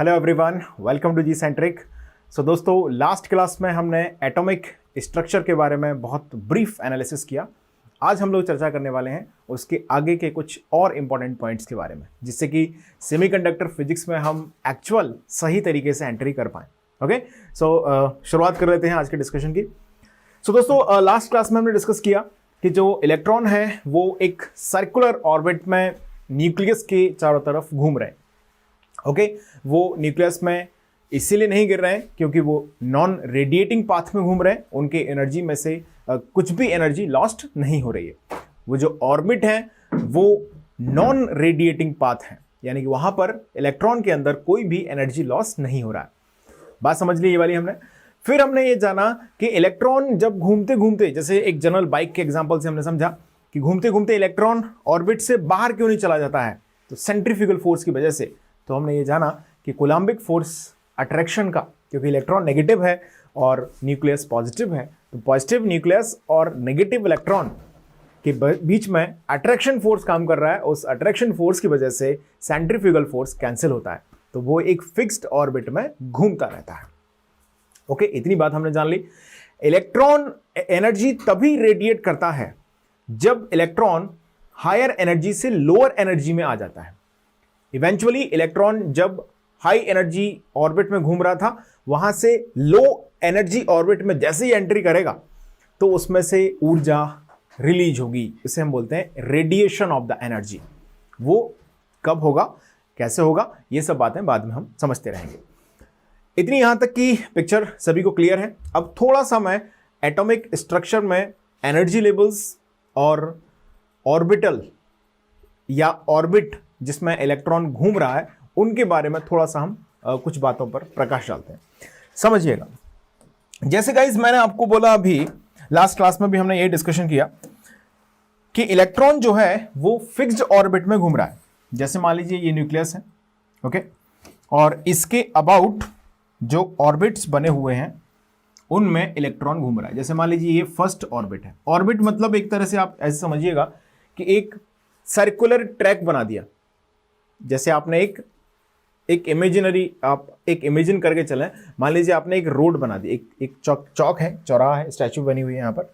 Hello everyone, welcome to G Centric. So दोस्तों, last class में हमने एटॉमिक स्ट्रक्चर के बारे में बहुत ब्रीफ एनालिसिस किया। आज हम लोग चर्चा करने वाले हैं उसके आगे के कुछ और इम्पॉर्टेंट पॉइंट्स के बारे में, जिससे कि सेमीकंडक्टर फिजिक्स में हम एक्चुअल सही तरीके से एंट्री कर पाएँ। ओके, सो शुरुआत कर लेते हैं आज के डिस्कशन की। सो दोस्तों, लास्ट क्लास में हमने डिस्कस किया कि जो इलेक्ट्रॉन है वो एक सर्कुलर ऑर्बिट में न्यूक्लियस के चारों तरफ घूम रहे हैं। ओके, वो न्यूक्लियस में इसीलिए नहीं गिर रहे हैं क्योंकि वो नॉन रेडिएटिंग पाथ में घूम रहे हैं। उनके एनर्जी में से कुछ भी एनर्जी लॉस्ट नहीं हो रही है। वो जो ऑर्बिट है वो नॉन रेडिएटिंग पाथ है, यानी कि वहां पर इलेक्ट्रॉन के अंदर कोई भी एनर्जी लॉस नहीं हो रहा है। बात समझ ली ये वाली हमने। फिर हमने ये जाना कि इलेक्ट्रॉन जब घूमते घूमते, जैसे एक जनरल बाइक के एग्जांपल से हमने समझा कि घूमते घूमते इलेक्ट्रॉन ऑर्बिट से बाहर क्यों नहीं चला जाता है, तो सेंट्रीफ्यूगल फोर्स की वजह से। तो हमने ये जाना कि कोलम्बिक फोर्स अट्रैक्शन का, क्योंकि इलेक्ट्रॉन नेगेटिव है और न्यूक्लियस पॉजिटिव है, तो पॉजिटिव न्यूक्लियस और नेगेटिव इलेक्ट्रॉन के बीच में अट्रैक्शन फोर्स काम कर रहा है। उस अट्रैक्शन फोर्स की वजह से सेंट्रीफ्यूगल फोर्स कैंसिल होता है, तो वो एक फिक्स्ड ऑर्बिट में घूमता रहता है। ओके, इतनी बात हमने जान ली। इलेक्ट्रॉन एनर्जी तभी रेडिएट करता है जब इलेक्ट्रॉन हायर एनर्जी से लोअर एनर्जी में आ जाता है। इवेंचुअली इलेक्ट्रॉन जब हाई एनर्जी ऑर्बिट में घूम रहा था, वहां से लो एनर्जी ऑर्बिट में जैसे ही एंट्री करेगा तो उसमें से ऊर्जा रिलीज होगी। इसे हम बोलते हैं रेडिएशन ऑफ द एनर्जी। वो कब होगा, कैसे होगा, ये सब बातें बाद में हम समझते रहेंगे। इतनी यहां तक की पिक्चर सभी को क्लियर है। अब थोड़ा सा मैं एटॉमिक स्ट्रक्चर में एनर्जी लेवल्स और ऑर्बिटल या ऑर्बिट जिसमें इलेक्ट्रॉन घूम रहा है, उनके बारे में थोड़ा सा हम कुछ बातों पर प्रकाश डालते हैं। समझिएगा, जैसे गाइस मैंने आपको बोला, अभी लास्ट क्लास में भी हमने ये डिस्कशन किया कि इलेक्ट्रॉन जो है वो फिक्स्ड ऑर्बिट में घूम रहा है। जैसे मान लीजिए ये न्यूक्लियस है, ओके, और इसके अबाउट जो ऑर्बिट्स बने हुए हैं उनमें इलेक्ट्रॉन घूम रहा है। जैसे मान लीजिए ये फर्स्ट ऑर्बिट है। ऑर्बिट मतलब एक तरह से आप ऐसे समझिएगा कि एक सर्कुलर ट्रैक बना दिया। जैसे आपने एक इमेजिनरी, आप एक इमेजिन करके चलें, मान लीजिए आपने एक रोड बना दी, एक चौक है, चौराहा है, स्टैचू बनी हुई है यहाँ पर,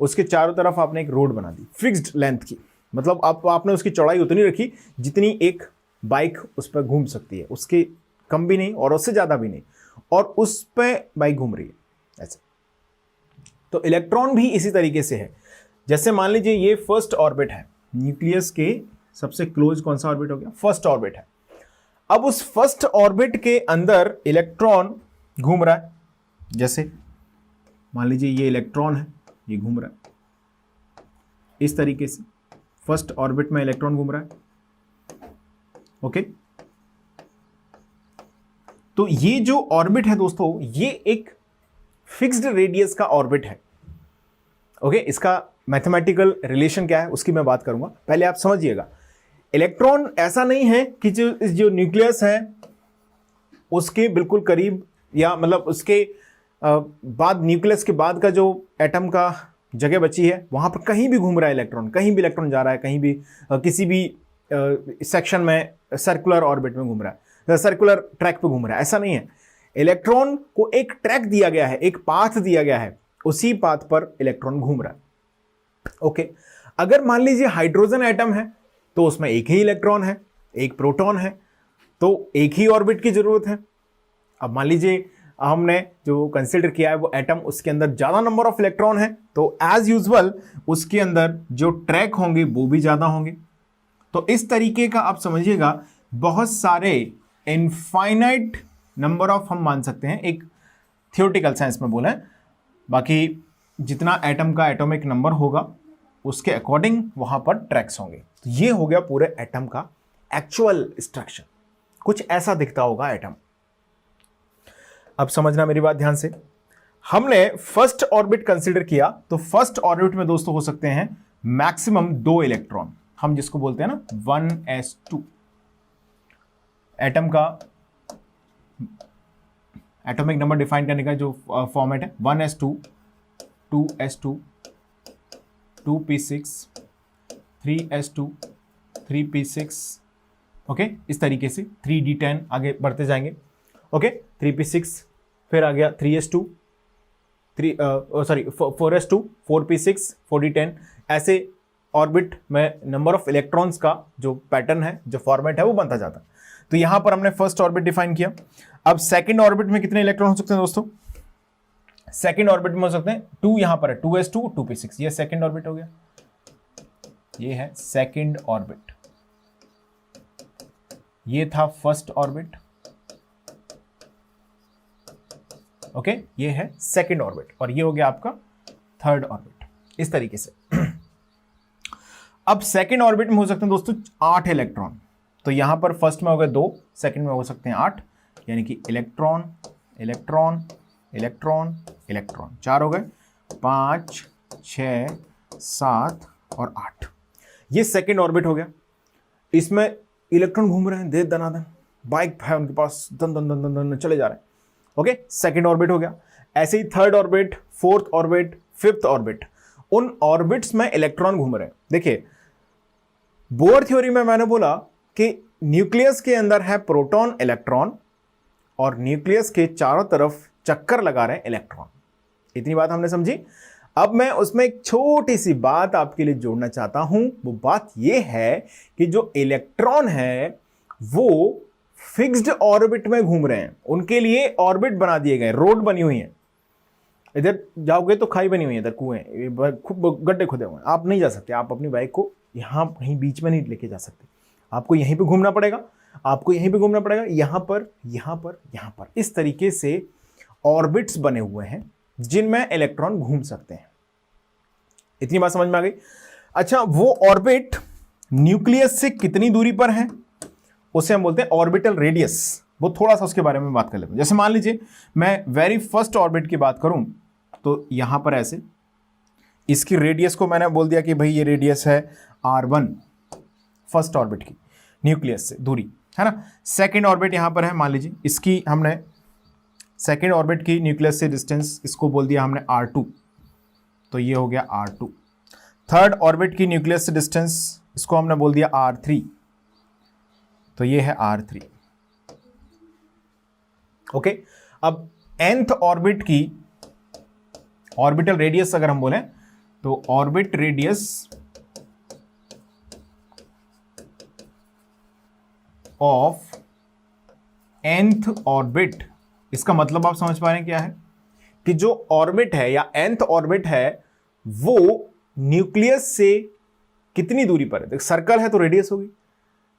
उसके चारों तरफ आपने एक रोड बना दी फिक्स्ड लेंथ की। मतलब आपने उसकी चौड़ाई उतनी रखी जितनी एक बाइक उस पर घूम सकती है, उसके कम भी नहीं और उससे ज़्यादा भी नहीं, और उस पर बाइक घूम रही है ऐसे। तो इलेक्ट्रॉन भी इसी तरीके से है। जैसे मान लीजिए ये फर्स्ट ऑर्बिट है, न्यूक्लियस के सबसे क्लोज कौन सा ऑर्बिट हो गया, फर्स्ट ऑर्बिट है। अब उस फर्स्ट ऑर्बिट के अंदर इलेक्ट्रॉन घूम रहा है। जैसे मान लीजिए ये इलेक्ट्रॉन है, ये घूम रहा है इस तरीके से, फर्स्ट ऑर्बिट में इलेक्ट्रॉन घूम रहा है। ओके, तो ये जो ऑर्बिट है दोस्तों, ये एक फिक्स्ड रेडियस का ऑर्बिट है। ओके, इसका मैथमेटिकल रिलेशन क्या है उसकी मैं बात करूंगा, पहले आप समझिएगा। इलेक्ट्रॉन ऐसा नहीं है कि जो न्यूक्लियस है उसके बिल्कुल करीब, या मतलब उसके बाद, न्यूक्लियस के बाद का जो एटम का जगह बची है वहां पर कहीं भी घूम रहा है इलेक्ट्रॉन, कहीं भी इलेक्ट्रॉन जा रहा है, कहीं भी किसी भी सेक्शन में सर्कुलर ऑर्बिट में घूम रहा है, सर्कुलर ट्रैक पे घूम रहा है, ऐसा नहीं है। इलेक्ट्रॉन को एक ट्रैक दिया गया है, एक पाथ दिया गया है, उसी पाथ पर इलेक्ट्रॉन घूम रहा है। ओके, अगर मान लीजिए हाइड्रोजन एटम है तो उसमें एक ही इलेक्ट्रॉन है, एक प्रोटॉन है, तो एक ही ऑर्बिट की जरूरत है। अब मान लीजिए हमने जो कंसीडर किया है वो एटम, उसके अंदर ज्यादा नंबर ऑफ इलेक्ट्रॉन है, तो एज यूजुअल उसके अंदर जो ट्रैक होंगे वो भी ज्यादा होंगे। तो इस तरीके का आप समझिएगा, बहुत सारे इनफाइनाइट नंबर ऑफ, हम मान सकते हैं एक थियोरेटिकल साइंस में बोले, बाकी जितना एटम का एटॉमिक नंबर होगा उसके अकॉर्डिंग वहां पर ट्रैक्स होंगे। तो ये हो गया पूरे एटम का एक्चुअल स्ट्रक्चर। कुछ ऐसा दिखता होगा एटम। अब समझना मेरी बात ध्यान से। हमने फर्स्ट ऑर्बिट कंसीडर किया, तो फर्स्ट ऑर्बिट में दोस्तों हो सकते हैं मैक्सिमम 2 इलेक्ट्रॉन, हम जिसको बोलते हैं ना 1s2। एटम का एटॉमिक नंबर डिफाइन करने का जो फॉर्मेट है 1s2, 2s2, 2p6, 3s2, 3p6, okay इस तरीके से 3d10 आगे बढ़ते जाएंगे। ओके 3p6, फिर आ गया 3s2, 4s2, 4p6, 4d10, ऐसे ऑर्बिट में नंबर ऑफ इलेक्ट्रॉन्स का जो पैटर्न है, जो फॉर्मेट है, वो बनता जाता है। तो यहां पर हमने फर्स्ट ऑर्बिट डिफाइन किया। अब सेकंड ऑर्बिट में कितने इलेक्ट्रॉन हो सकते हैं दोस्तों? सेकंड ऑर्बिट में हो सकते हैं 2, यहां पर है 2s2, 2p6, ये सेकंड ऑर्बिट हो गया, ये है सेकंड ऑर्बिट। ये था फर्स्ट ऑर्बिट, ओके ये है सेकंड ऑर्बिट, और ये हो गया आपका थर्ड ऑर्बिट, इस तरीके से। अब सेकंड ऑर्बिट में हो सकते हैं दोस्तों 8 इलेक्ट्रॉन। तो यहां पर फर्स्ट में हो गए 2, सेकंड में हो सकते हैं 8, यानी कि इलेक्ट्रॉन इलेक्ट्रॉन इलेक्ट्रॉन इलेक्ट्रॉन, 4 हो गए, 5, 6, 7 और 8। ये सेकंड ऑर्बिट हो गया। इसमें इलेक्ट्रॉन घूम रहे हैं दे दनादन, बाइक है उनके पास, दन दन दन दन दन चले जा रहे हैं। ओके सेकंड ऑर्बिट हो गया। ऐसे ही third orbit, fourth orbit, fifth orbit, उन ऑर्बिट्स में इलेक्ट्रॉन घूम रहे हैं। देखिए बोर थ्योरी में मैंने बोला कि न्यूक्लियस के अंदर है प्रोटॉन इलेक्ट्रॉन, और न्यूक्लियस के चारों तरफ चक्कर लगा रहे हैं इलेक्ट्रॉन। इतनी बात हमने समझी। अब मैं उसमें एक छोटी सी बात आपके लिए जोड़ना चाहता हूं। वो बात यह है कि जो इलेक्ट्रॉन है वो फिक्स्ड ऑर्बिट में घूम रहे हैं, उनके लिए ऑर्बिट बना दिए गए, रोड बनी हुई है। इधर जाओगे तो खाई बनी हुई है, इधर कुएं, खूब गड्ढे खुदे हुए हैं, आप नहीं जा सकते। आप अपनी बाइक को यहां कहीं बीच में नहीं लेके जा सकते, आपको यहीं पे घूमना पड़ेगा, आपको यहीं पे घूमना पड़ेगा, यहां पर, यहां पर, यहां पर। इस तरीके से ऑर्बिट्स बने हुए हैं जिनमें इलेक्ट्रॉन घूम सकते हैं। इतनी बात समझ में आ गई। अच्छा, वो ऑर्बिट न्यूक्लियस से कितनी दूरी पर है उसे हम बोलते हैं ऑर्बिटल रेडियस। वो थोड़ा सा उसके बारे में बात कर लेते हैं। जैसे मान लीजिए मैं वेरी फर्स्ट ऑर्बिट की बात करूं तो यहां पर ऐसे, इसकी रेडियस को मैंने बोल दिया कि भाई ये रेडियस है r1, फर्स्ट ऑर्बिट की न्यूक्लियस से दूरी, है ना। सेकेंड ऑर्बिट यहां पर है, मान लीजिए इसकी हमने सेकेंड ऑर्बिट की न्यूक्लियस से डिस्टेंस इसको बोल दिया हमने r2, तो ये हो गया r2। थर्ड ऑर्बिट की न्यूक्लियस से डिस्टेंस इसको हमने बोल दिया r3, तो ये है r3। ओके, अब nth ऑर्बिट की ऑर्बिटल रेडियस अगर हम बोलें तो orbit radius of nth orbit, इसका मतलब आप समझ पा रहे हैं क्या है कि जो ऑर्बिट है या nth ऑर्बिट है वो न्यूक्लियस से कितनी दूरी पर है। सर्कल है तो रेडियस होगी,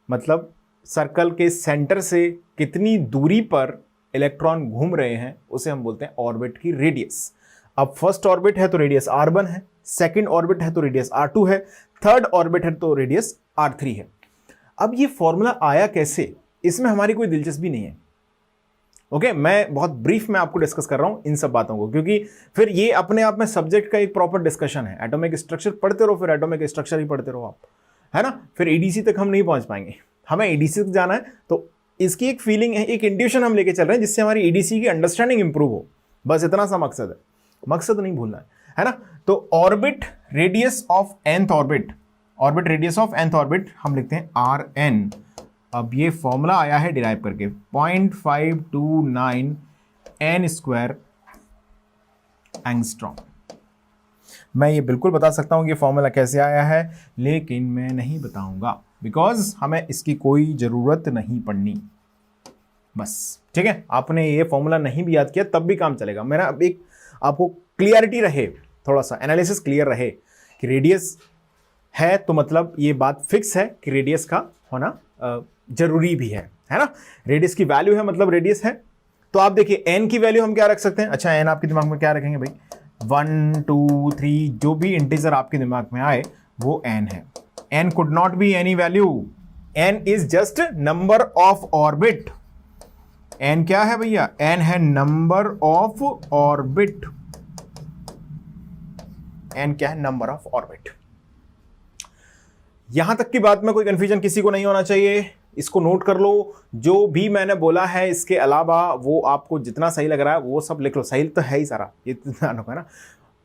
मतलब सर्कल के सेंटर से कितनी दूरी पर इलेक्ट्रॉन घूम रहे हैं उसे हम बोलते हैं ऑर्बिट की रेडियस। अब फर्स्ट ऑर्बिट है तो रेडियस r1 है, सेकंड ऑर्बिट है तो रेडियस r2 है, थर्ड ऑर्बिट है तो रेडियस r3 है। अब ये फॉर्मूला आया कैसे, इसमें हमारी कोई दिलचस्पी नहीं है। ओके, मैं बहुत ब्रीफ में आपको डिस्कस कर रहा हूं इन सब बातों को, क्योंकि फिर ये अपने आप में सब्जेक्ट का एक प्रॉपर डिस्कशन है। एटॉमिक स्ट्रक्चर पढ़ते रहो, फिर एटॉमिक स्ट्रक्चर ही पढ़ते रहो आप, है ना। फिर एडीसी तक हम नहीं पहुंच पाएंगे, हमें एडीसी तक जाना है। तो इसकी एक फीलिंग है, एक इंट्यूशन हम लेके चल रहे हैं जिससे हमारी एडीसी की अंडरस्टैंडिंग इंप्रूव हो, बस इतना सा मकसद है। मकसद नहीं भूलना है ना। तो orbit radius of nth orbit, orbit radius of nth orbit हम लिखते हैं rn। अब ये फॉर्मूला आया है डिराइव करके 0.529 n स्क्वायर एंगस्ट्रॉम। मैं ये बिल्कुल बता सकता हूं कि फॉर्मूला कैसे आया है, लेकिन मैं नहीं बताऊंगा बिकॉज हमें इसकी कोई ज़रूरत नहीं पड़नी। बस ठीक है, आपने ये फॉर्मूला नहीं भी याद किया तब भी काम चलेगा। मेरा एक आपको क्लियरिटी रहे, थोड़ा सा एनालिसिस क्लियर रहे कि रेडियस है तो मतलब ये बात फिक्स है कि रेडियस का होना जरूरी भी है ना। रेडियस की वैल्यू है मतलब रेडियस है। तो आप देखिए n की वैल्यू हम क्या रख सकते हैं। अच्छा, n आपके दिमाग में क्या रखेंगे भाई, 1 2 3 जो भी इंटीजर आपके दिमाग में आए वो n है। n could not be any value, n is just number of orbit. n क्या है भैया, n है नंबर ऑफ ऑर्बिट। n क्या है, नंबर ऑफ ऑर्बिट। यहां तक की बात में कोई कंफ्यूजन किसी को नहीं होना चाहिए, इसको नोट कर लो। जो भी मैंने बोला है इसके अलावा वो आपको जितना सही लग रहा है वो सब लिख लो। सही तो है ही सारा, ये ध्यान रखो, है ना।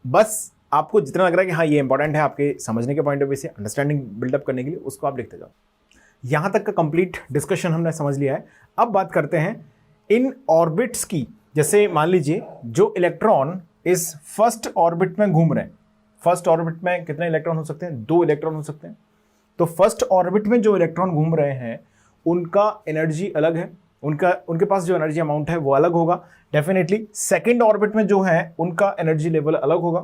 बस आपको जितना लग रहा है कि हाँ ये इंपॉर्टेंट है आपके समझने के पॉइंट ऑफ व्यू से, अंडरस्टैंडिंग बिल्डअप करने के लिए, उसको आप लिखते जाओ। यहां तक का कंप्लीट डिस्कशन हमने समझ लिया है। अब बात करते हैं इन ऑर्बिट्स की। जैसे मान लीजिए जो इलेक्ट्रॉन इस फर्स्ट ऑर्बिट में घूम रहे हैं, फर्स्ट ऑर्बिट में कितने इलेक्ट्रॉन हो सकते हैं? 2 इलेक्ट्रॉन हो सकते हैं। तो फर्स्ट ऑर्बिट में जो इलेक्ट्रॉन घूम रहे हैं उनका एनर्जी अलग है, उनके पास जो एनर्जी अमाउंट है वो अलग होगा डेफिनेटली। सेकंड ऑर्बिट में जो है उनका एनर्जी लेवल अलग होगा।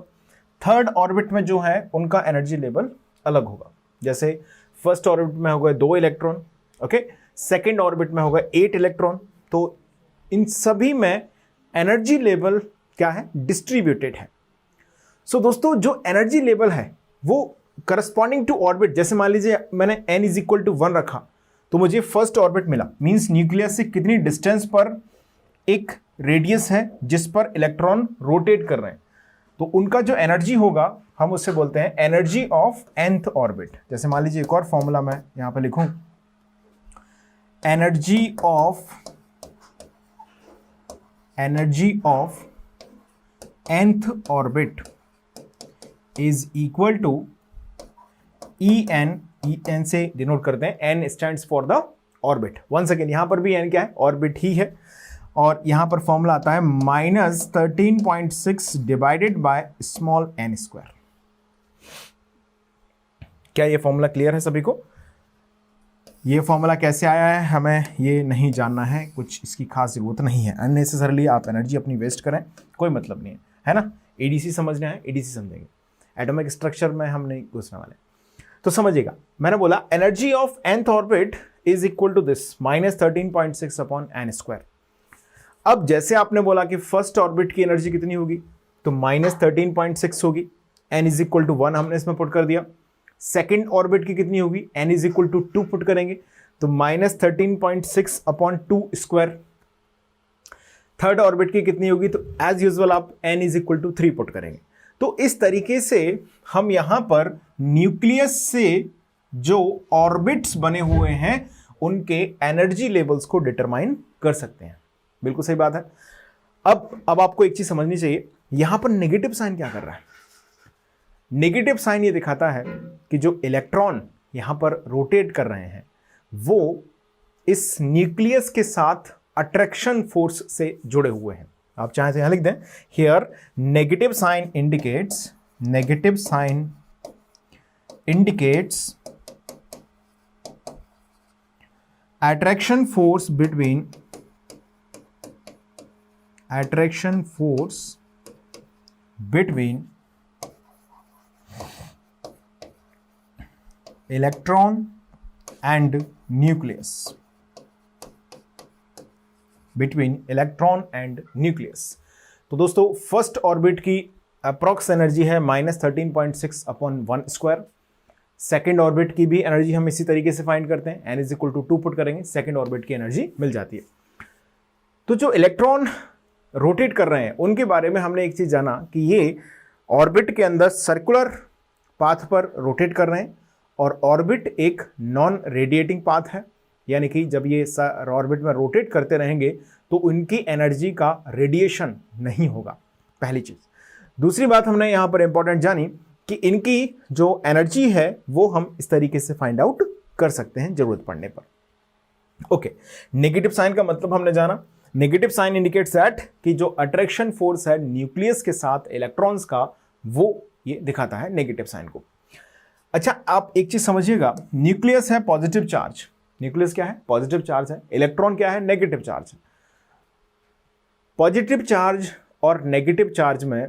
थर्ड ऑर्बिट में जो है उनका एनर्जी लेवल अलग होगा। जैसे फर्स्ट ऑर्बिट में हो गए 2 इलेक्ट्रॉन, ओके, सेकंड ऑर्बिट में हो गए 8 इलेक्ट्रॉन। तो इन सभी में एनर्जी लेवल क्या है? डिस्ट्रीब्यूटेड है। सो दोस्तों जो एनर्जी लेवल है वो करस्पॉन्डिंग टू ऑर्बिट, जैसे मान लीजिए मैंने n इज इक्वल टू 1 रखा तो मुझे फर्स्ट ऑर्बिट मिला, मींस न्यूक्लियस से कितनी डिस्टेंस पर एक रेडियस है जिस पर इलेक्ट्रॉन रोटेट कर रहे हैं, तो उनका जो एनर्जी होगा हम उससे बोलते हैं एनर्जी ऑफ nth ऑर्बिट। जैसे मान लीजिए एक और फॉर्मूला मैं यहां पर लिखूं, energy of nth orbit is equal to En से डिनोट करते हैं, n stands for the orbit. Once again यहां पर भी n क्या है? ऑर्बिट ही है। और यहां पर फॉर्मूला आता है -13.6 divided by small n square. क्या ये फॉर्मूला क्लियर है सभी को? ये फॉर्मूला कैसे आया है हमें ये नहीं जानना है, कुछ इसकी खास जरूरत नहीं है। अननेसेसरली आप एनर्जी अपनी वेस्ट करें, कोई मतलब नहीं है ना। एडीसी समझना है, एडीसी समझेंगे, एटॉमिक स्ट्रक्चर में हम नहीं घुसने वाले। तो समझिएगा, मैंने बोला energy of nth orbit is equal to this -13.6 upon n square. अब जैसे आपने बोला कि फर्स्ट ऑर्बिट की एनर्जी कितनी होगी, तो -13.6 होगी, n इज इक्वल टू 1 हमने इसमें पुट कर दिया। सेकेंड ऑर्बिट की कितनी होगी? n is equal to 2 put करेंगे, तो -13.6 अपॉन 2 स्क्वायर। थर्ड ऑर्बिट की कितनी होगी? तो एज यूजुअल आप n is equal to 3 put करेंगे। तो इस तरीके से हम यहां पर न्यूक्लियस से जो ऑर्बिट्स बने हुए हैं उनके एनर्जी लेवल्स को डिटरमाइन कर सकते हैं। बिल्कुल सही बात है। अब आपको एक चीज समझनी चाहिए, यहां पर नेगेटिव साइन क्या कर रहा है? नेगेटिव साइन ये दिखाता है कि जो इलेक्ट्रॉन यहां पर रोटेट कर रहे हैं वो इस न्यूक्लियस के साथ अट्रैक्शन फोर्स से जुड़े हुए हैं। आप चाहें तो यहां लिख दें, here negative sign indicates attraction force between electron and nucleus, तो दोस्तों फर्स्ट ऑर्बिट की अप्रॉक्स एनर्जी है -13.6 अपॉन 1 स्क्वायर। सेकेंड ऑर्बिट की भी एनर्जी हम इसी तरीके से फाइंड करते हैं, n is equal to 2 put करेंगे, सेकेंड ऑर्बिट की एनर्जी मिल जाती है। तो जो इलेक्ट्रॉन रोटेट कर रहे हैं उनके बारे में हमने एक चीज जाना कि ये ऑर्बिट के अंदर सर्कुलर पाथ पर रोटेट कर रहे हैं और ऑर्बिट एक नॉन रेडिएटिंग पाथ है, यानी कि जब ये ऑर्बिट में रोटेट करते रहेंगे तो उनकी एनर्जी का रेडिएशन नहीं होगा, पहली चीज। दूसरी बात हमने यहां पर इंपॉर्टेंट जानी कि इनकी जो एनर्जी है वो हम इस तरीके से फाइंड आउट कर सकते हैं जरूरत पड़ने पर। ओके, नेगेटिव साइन का मतलब हमने जाना। नेगेटिव साइन इंडिकेट्स दैट कि जो अट्रैक्शन फोर्स है न्यूक्लियस के साथ इलेक्ट्रॉन्स का वो ये दिखाता है नेगेटिव साइन को। अच्छा, आप एक चीज समझिएगा, न्यूक्लियस है पॉजिटिव चार्ज, न्यूक्लियस क्या है? पॉजिटिव चार्ज है। इलेक्ट्रॉन क्या है? नेगेटिव चार्ज है। पॉजिटिव चार्ज और नेगेटिव चार्ज में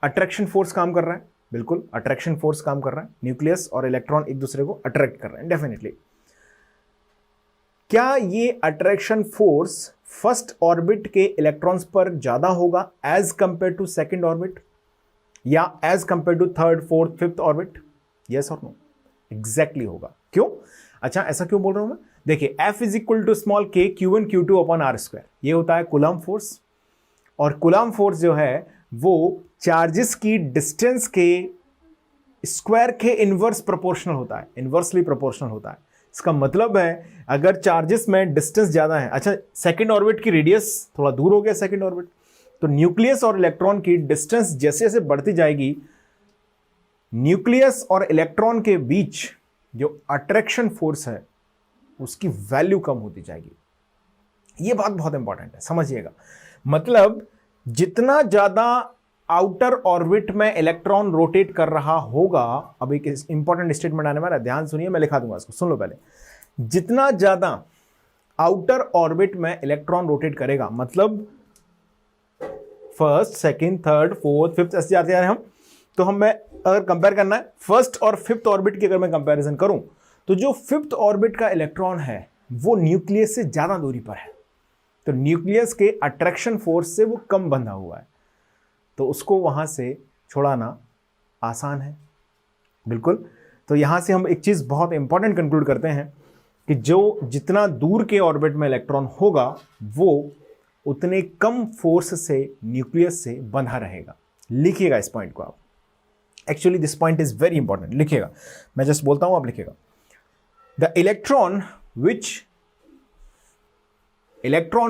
अट्रैक्शन फोर्स काम कर रहा है, बिल्कुल अट्रैक्शन फोर्स काम कर रहा है। न्यूक्लियस और इलेक्ट्रॉन एक दूसरे को अट्रैक्ट कर रहे हैं डेफिनेटली। क्या ये अट्रैक्शन फोर्स फर्स्ट ऑर्बिट के इलेक्ट्रॉन्स पर ज्यादा होगा as compare to second orbit या as compare to third, fourth, fifth orbit? Yes और नो? एग्जैक्टली होगा। क्यों? अच्छा, ऐसा क्यों बोल रहा हूं मैं? देखिए, F is equal to small k Q1 Q2 upon R square, ये होता है कूलम्ब फोर्स। और कूलम्ब फोर्स जो है वो चार्जेस की डिस्टेंस के स्क्वायर के इनवर्स प्रोपोर्शनल होता है, इनवर्सली प्रोपोर्शनल होता है। इसका मतलब है अगर चार्जेस में डिस्टेंस ज्यादा है, अच्छा सेकंड ऑर्बिट की रेडियस थोड़ा दूर हो गया सेकंड ऑर्बिट, तो न्यूक्लियस और इलेक्ट्रॉन की डिस्टेंस जैसे जैसे बढ़ती जाएगी, न्यूक्लियस और इलेक्ट्रॉन के बीच जो अट्रैक्शन फोर्स है उसकी वैल्यू कम होती जाएगी। ये बात बहुत इंपॉर्टेंट है, समझिएगा। मतलब जितना ज्यादा आउटर ऑर्बिट में इलेक्ट्रॉन रोटेट कर रहा होगा, अब एक इंपॉर्टेंट स्टेटमेंट आने वाला है, ध्यान सुनिए, मैं लिखा दूंगा इसको, सुन लो पहले। जितना ज्यादा आउटर ऑर्बिट में इलेक्ट्रॉन रोटेट करेगा, मतलब first, second, third, fourth, fifth, ऐसे जाते जा रहे हैं हम, तो हमें अगर कंपेयर करना है फर्स्ट और फिफ्थ ऑर्बिट की, अगर मैं कंपैरिजन करूं तो जो फिफ्थ ऑर्बिट का इलेक्ट्रॉन है वो न्यूक्लियस से ज्यादा दूरी पर है, तो न्यूक्लियस के अट्रैक्शन फोर्स से वो कम बंधा हुआ है, तो उसको वहां से छुड़ाना आसान है। बिल्कुल। तो यहां से हम एक चीज बहुत इंपॉर्टेंट कंक्लूड करते हैं कि जो जितना दूर के ऑर्बिट में इलेक्ट्रॉन होगा वो उतने कम फोर्स से न्यूक्लियस से बंधा रहेगा। लिखिएगा इस पॉइंट को आप, actually this point is very important, लिखिएगा, मैं जस्ट बोलता हूं, आप लिखिएगा। The electron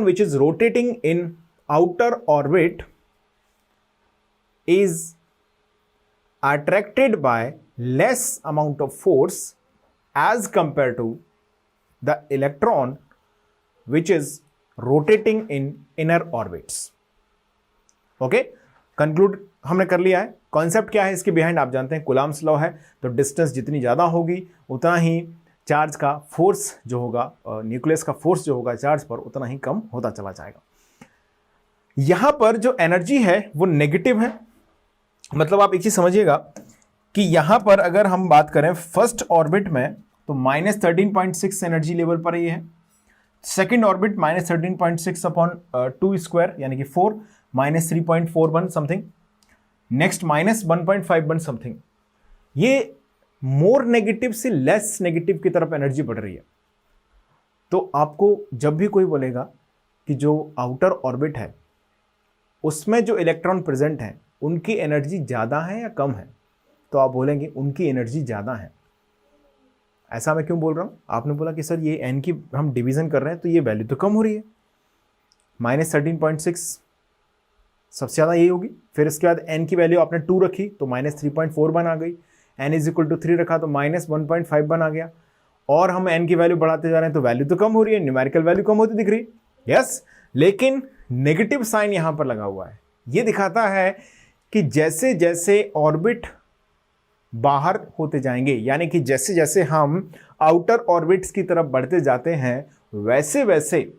which is rotating in outer orbit is attracted by less amount of force as compared to the electron which is rotating in inner orbits. Okay, conclude हमने कर लिया है। कॉन्सेप्ट क्या है इसके बिहाइंड आप जानते हैं, कूलम्ब्स लॉ है, तो डिस्टेंस जितनी ज़्यादा होगी उतना ही चार्ज का फोर्स जो होगा, न्यूक्लियस का फोर्स जो होगा चार्ज पर, उतना ही कम होता चला जाएगा। यहां पर जो एनर्जी है वो नेगेटिव है। मतलब आप एक चीज समझिएगा कि यहां पर अगर हम बात करें फर्स्ट ऑर्बिट में तो -13.6 एनर्जी लेवल पर ये है, सेकेंड ऑर्बिट -13.6 अपॉन 2 स्क्वायर यानी कि 4, -3.41 समथिंग, नेक्स्ट -1.51 समथिंग। ये मोर नेगेटिव से लेस नेगेटिव की तरफ एनर्जी बढ़ रही है। तो आपको जब भी कोई बोलेगा कि जो आउटर ऑर्बिट है उसमें जो इलेक्ट्रॉन प्रेजेंट हैं उनकी एनर्जी ज़्यादा है या कम है, तो आप बोलेंगे उनकी एनर्जी ज़्यादा है। ऐसा मैं क्यों बोल रहा हूँ? आपने बोला कि सर ये एन की हम डिवीज़न कर रहे हैं तो ये वैल्यू तो कम हो रही है, -13.6 सबसे ज़्यादा यही होगी। फिर इसके बाद एन की वैल्यू आपने 2 रखी तो -3.41 आ गई, n = 3 रखा तो -1.51 आ गया, और हम n की वैल्यू बढ़ाते जा रहे हैं तो वैल्यू तो कम हो रही है, न्यूमेरिकल वैल्यू कम होती दिख रही, यस। लेकिन नेगेटिव साइन यहां पर लगा हुआ है, ये दिखाता है कि जैसे जैसे ऑर्बिट बाहर होते जाएंगे, यानी कि जैसे जैसे हम आउटर ऑर्बिट्स की तरफ बढ़ते जाते हैं वैसे वैसे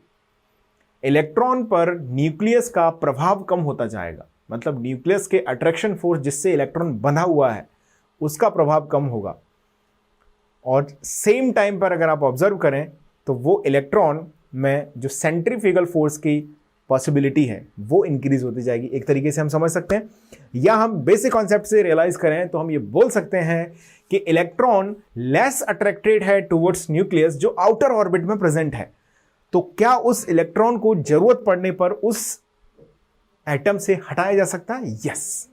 इलेक्ट्रॉन पर न्यूक्लियस का प्रभाव कम होता जाएगा। मतलब न्यूक्लियस के अट्रैक्शन फोर्स जिससे इलेक्ट्रॉन बंधा हुआ है उसका प्रभाव कम होगा, और सेम टाइम पर अगर आप ऑब्जर्व करें तो वो इलेक्ट्रॉन में जो सेंट्रीफ्यूगल फोर्स की पॉसिबिलिटी है वो इंक्रीज होती जाएगी। एक तरीके से हम समझ सकते हैं, या हम बेसिक कॉन्सेप्ट से रियलाइज करें तो हम ये बोल सकते हैं कि इलेक्ट्रॉन लेस अट्रैक्टेड है टुवर्ड्स न्यूक्लियस जो आउटर ऑर्बिट में प्रेजेंट है। तो क्या उस इलेक्ट्रॉन को जरूरत पड़ने पर उस एटम से हटाया जा सकता है? यस।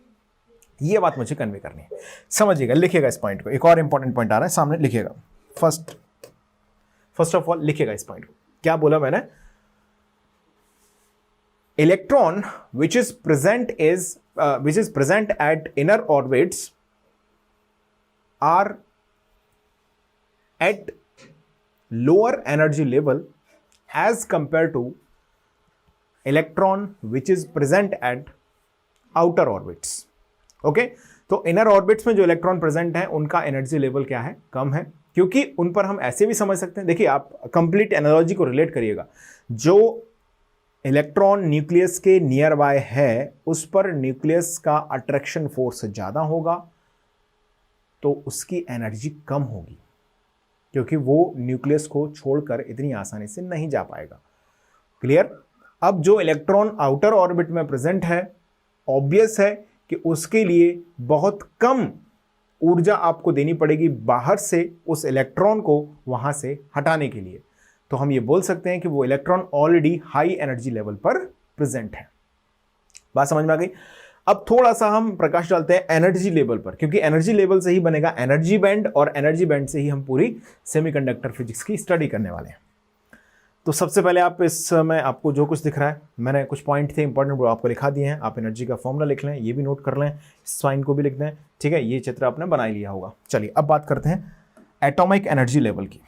ये बात मुझे कन्वे करनी है, समझिएगा, लिखिएगा इस पॉइंट को। एक और इंपॉर्टेंट पॉइंट आ रहा है सामने, लिखिएगा। फर्स्ट ऑफ ऑल लिखिएगा इस पॉइंट को। क्या बोला मैंने? Electron which is present at inner orbits are at lower energy level as compared to electron which is present at outer orbits. Okay, तो इनर ऑर्बिट्स में जो इलेक्ट्रॉन प्रेजेंट है उनका एनर्जी लेवल क्या है? कम है, क्योंकि उन पर हम ऐसे भी समझ सकते हैं। देखिए, आप कंप्लीट एनालॉजी को रिलेट करिएगा। जो इलेक्ट्रॉन न्यूक्लियस के नियर बाय है उस पर न्यूक्लियस का अट्रैक्शन फोर्स ज़्यादा होगा तो उसकी एनर्जी कम होगी, क्योंकि वो न्यूक्लियस को छोड़कर इतनी आसानी से नहीं जा पाएगा। क्लियर? अब जो इलेक्ट्रॉन आउटर ऑर्बिट में प्रेजेंट है, ऑब्वियस है कि उसके लिए बहुत कम ऊर्जा आपको देनी पड़ेगी बाहर से उस इलेक्ट्रॉन को वहां से हटाने के लिए। तो हम ये बोल सकते हैं कि वो electron already high energy level पर प्रेजेंट है। बात समझ में आ गई? अब थोड़ा सा हम प्रकाश डालते हैं एनर्जी लेवल पर, क्योंकि एनर्जी लेवल से ही बनेगा एनर्जी बैंड, और एनर्जी बैंड से ही हम पूरी सेमीकंडक्टर फिजिक्स की स्टडी करने वाले हैं। तो सबसे पहले आप इसमें आपको जो कुछ दिख रहा है, मैंने कुछ पॉइंट थे इंपॉर्टेंट वो आपको लिखा दिए हैं। आप एनर्जी का फॉर्मूला लिख लें, ये भी नोट कर लें, साइन को भी लिख दें, ठीक है? ये चित्र आपने बना लिया होगा। चलिए अब बात करते हैं एटॉमिक एनर्जी लेवल की।